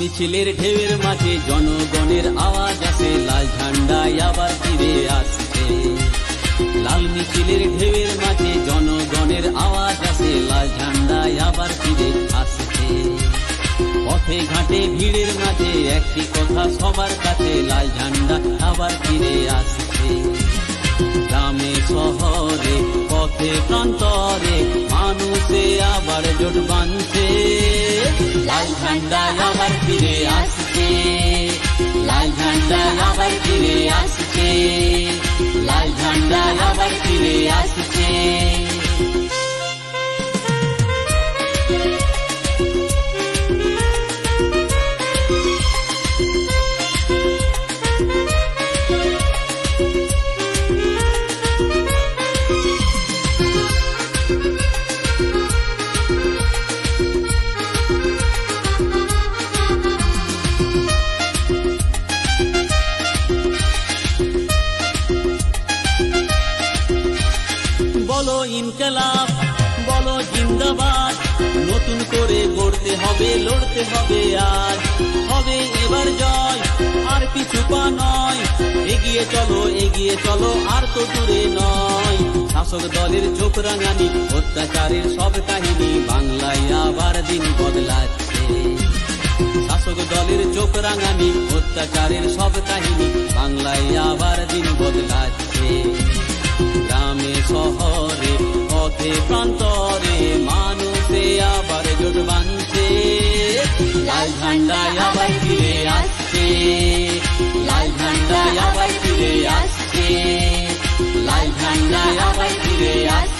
মিছিলের ঢেউয়ের মাঝে জনগণের আওয়াজ আসে, লাল ঝান্ডায় আবার ফিরে আসছে। লাল মিছিলের ঢেউয়ের মাঝে জনগণের আওয়াজ আসে, লাল ঝান্ডায় আবার ফিরে আসছে। পথে ঘাটে ভিড়ের মাঝে একটি কথা সবার কাছে, লাল ঝান্ডা আবার ফিরে আসছে। গ্রামে শহরে পথে প্রান্তরে মানুষে আবার জোট বাঁধছে, লাল ঝান্ডা আবার ফিরে আসছে। লাল ঝান্ডা আবার ফিরে আসছে, লাল ঝান্ডা আবার ফিরে আসছে। বলো ইনকলাব, বলো জিন্দাবাদ, নতুন করে গড়তে হবে, লড়তে হবে আজ। হবে এবার জয়, আর পিছু পা নয়, এগিয়ে চলো আর তো দূরে নয়। শাসক দলের চোখ রাঙানি, অত্যাচারের সব কাহিনী, বাংলায় আবার দিন বদলাচ্ছে। শাসক দলের চোখ রাঙানি, অত্যাচারের সব কাহিনী, বাংলায় আবার দিন বদলাচ্ছে। গ্রামে শহরে পথে প্রান্তরে মানুষে আবার জোট বাঁধছে, লাল ঝান্ডা আবার ফিরে আসছে। লাল ঝান্ডা আবার ফিরে আসছে, লাল ঝান্ডা আবার ফিরে আসছে।